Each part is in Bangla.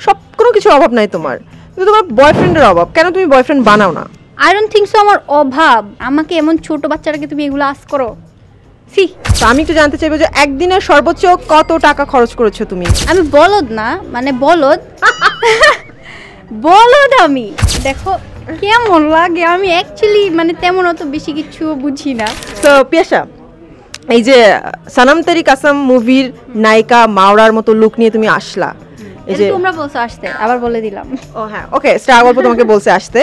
সব কোনো কিছু অভাব নাই তোমার, কিন্তু তোমার বয়ফ্রেন্ডের অভাব। কেন তুমি বয়ফ্রেন্ড বানাও না? আই ডোন্ট থিঙ্ক সো আমার অভাব। আমাকে এমন ছোট বাচ্চাটাকে তুমি এগুলো আস্ক করো। সি, তো আমি একটু জানতে চাইবো যে একদিনের সর্বোচ্চ কত টাকা খরচ করেছো তুমি? আমি বলদ না, মানে বলদ বলদ আমি। দেখো কেমন লাগে, আমি অ্যাকচুয়ালি মানে তেমন অত বেশি কিছু বুঝি না। তো পিয়াসা, এই যে সানাম তেরি কাসম মুভির নায়িকা মাওরার মতো লুক নিয়ে তুমি আসলা, এই যে তোমরা বলছো আসতে, আবার বলে দিলাম। ও হ্যাঁ, ওকে, স্টার গল্প তোমাকে বলছে আসতে,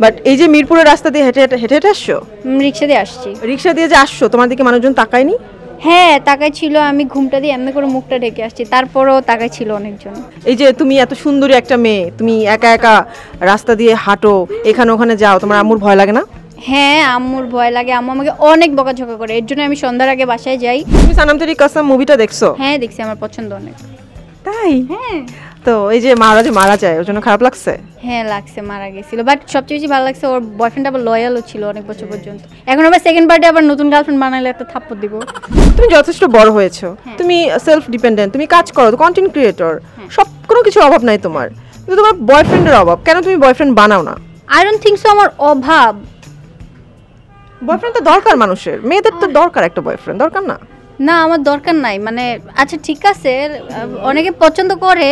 বাট এই যে মিরপুরের রাস্তা দিয়ে হেঁটে হেঁটে হেঁটে হেঁটে আসছো, রিক্সা দিয়ে আসছি। রিক্সা দিয়ে যে আসছো, তোমার দিকে মানুষজন তাকায়নি? হ্যাঁ তাকাই ছিল, আমি ঘুমটা দিয়ে এমনি করে মুখটা ঢেকে আসছি, তারপরও তাকাই ছিল অনেকজন। এই যে তুমি এত সুন্দরী একটা মেয়ে, তুমি একা একা রাস্তা দিয়ে হাঁটো, এখানে ওখানে যাও, তোমার আম্মুর ভয় লাগে না? হ্যাঁ আম্মুর ভয় লাগে, আম্মু আমাকে অনেক বকাঝকা করে, এর জন্য আমি সন্ধ্যার আগে বাসায় যাই। তুমি সানাম তেরি কাসম মুভিটা দেখছো? হ্যাঁ দেখছি, আমার পছন্দ অনেক। তাই? হ্যাঁ তো এই যে মারা যে মারা যায়, ওর জন্য খারাপ লাগছে? হ্যাঁ লাগছে, মারা গেছিল, বাট সবচেয়ে বেশি ভালো লাগছে ওর বয়ফ্রেন্ড আবার লয়ালও ছিল অনেক বছর পর্যন্ত। এখন আবার সেকেন্ড পার্টে আবার নতুন গার্লফ্রেন্ড বানাইলে একটা থাপ্পড় দিব। তুমি যথেষ্ট বড় হয়েছো, তুমি সেলফ ডিপেন্ডেন্ট, তুমি কাজ করো, কন্টেন্ট ক্রিয়েটর, সব কোনো কিছু অভাব নাই তোমার, কিন্তু তোমার বয়ফ্রেন্ডের অভাব। কেন তুমি বয়ফ্রেন্ড বানাও না? আই ডোন্ট থিঙ্ক সো আমার অভাব। বয়ফ্রেন্ড তো দরকার মানুষের, মেয়েদের তো দরকার একটা বয়ফ্রেন্ড, দরকার না? না আমার দরকার নাই, মানে আচ্ছা ঠিক আছে অনেকে পছন্দ করে,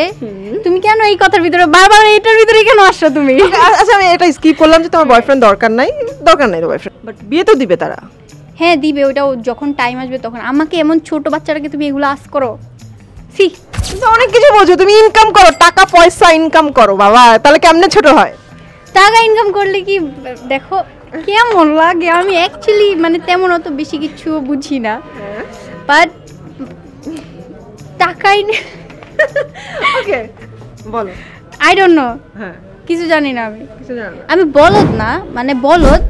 তুমি কেন এই কথার ভিতরে বারবার এইটার ভিতরে কেন আসছো তুমি? আচ্ছা আমি এটা স্কিপ করলাম যে তোমার বয়ফ্রেন্ড দরকার নাই, দরকার নাই তো বয়ফ্রেন্ড, বাট বিয়ে তো দিবে তারা। হ্যাঁ দিবে, ওটাও যখন টাইম আসবে তখন। আমাকে এমন ছোট বাচ্চাটাকে তুমি এগুলো আস্ক করো। সি, তুমি তো অনেক কিছু বোঝো, তুমি ইনকাম করো, টাকা পয়সা ইনকাম করো বাবা, তাহলে কেমনে ছোট হয়? টাকা ইনকাম করলে কি, দেখো কেমন লাগে, আমি অ্যাকচুয়ালি মানে তেমন অত বেশি কিছু বুঝি না, বাট টাকাই ওকে বলো। আই ডোন্ট নো, হ্যাঁ কিছু জানি না আমি। কিছু জানো না? আমি বলদ না, মানে বলদ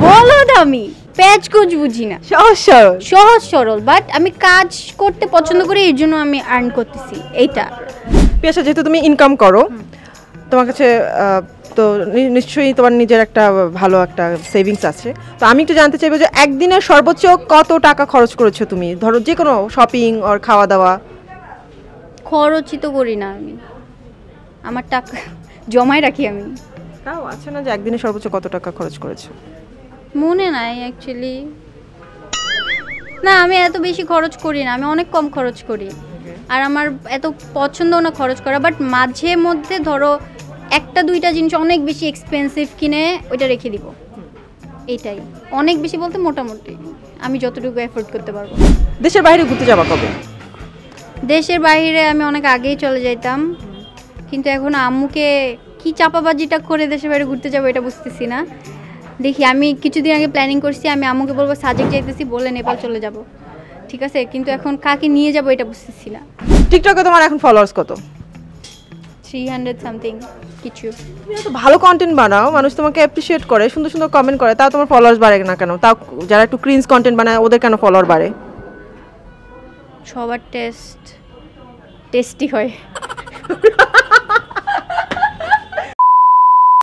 বলদ আমি, প্যাচগোজ বুঝি না, সহজ সরল। সহজ সরল, বাট আমি কাজ করতে পছন্দ করি, এই জন্য আমি আর্ন করতেছি এইটা। পেশা যেহেতু তুমি ইনকাম করো, তোমার কাছে তো নিশ্চয়ই তোমার নিজের একটা ভালো একটা সেভিংস আছে, তো আমি একটু জানতে চাইবো যে একদিনের সর্বোচ্চ কত টাকা খরচ করেছো তুমি, ধরো যে কোনো শপিং আর খাওয়া দাওয়া? খরচই তো করি না আমি, আমার টাকা জমাই রাখি আমি। তাও আছে না যে একদিনে সর্বোচ্চ কত টাকা খরচ করেছো? মনে নাই অ্যাকচুয়ালি, না আমি এত বেশি খরচ করি না, আমি অনেক কম খরচ করি, আর আমার এত পছন্দও না খরচ করা, বাট মাঝে মধ্যে ধরো একটা দুইটা জিনিস অনেক বেশি এক্সপেন্সিভ কিনে ওইটা রেখে দিব, এইটাই। অনেক বেশি বলতে মোটামুটি আমি যতটুকু এফোর্ড করতে পারবো। দেশের বাইরে ঘুরতে যাবা কবে? দেশের বাইরে আমি অনেক আগেই চলে যাইতাম, কিন্তু এখন আম্মুকে কি চাপাবাজিটা করে দেশের বাইরে ঘুরতে যাবো এটা বুঝতেছি না। দেখি, আমি কিছুদিন আগে প্ল্যানিং করছি, আমি আম্মুকে বলবো সাজেক যাইতেছি, বলে নেপাল চলে যাব, ঠিক আছে, কিন্তু এখন কাকে নিয়ে যাবো এটা বুঝতেছি না। টিকটকে তোমার এখন ফলোয়ার্স কত? 300 সামথিং কিছু। তুমি এত ভালো কন্টেন্ট বানাও, মানুষ তোমাকে অ্যাপ্রিশিয়েট করে, সুন্দর সুন্দর কমেন্ট করে, তাও তোমার ফলোয়ার্স বাড়ে না কেন? তাও যারা একটু ক্রিঞ্জ কন্টেন্ট বানায় ওদের কেন ফলোয়ার বাড়ে? সবার টেস্টি হয়।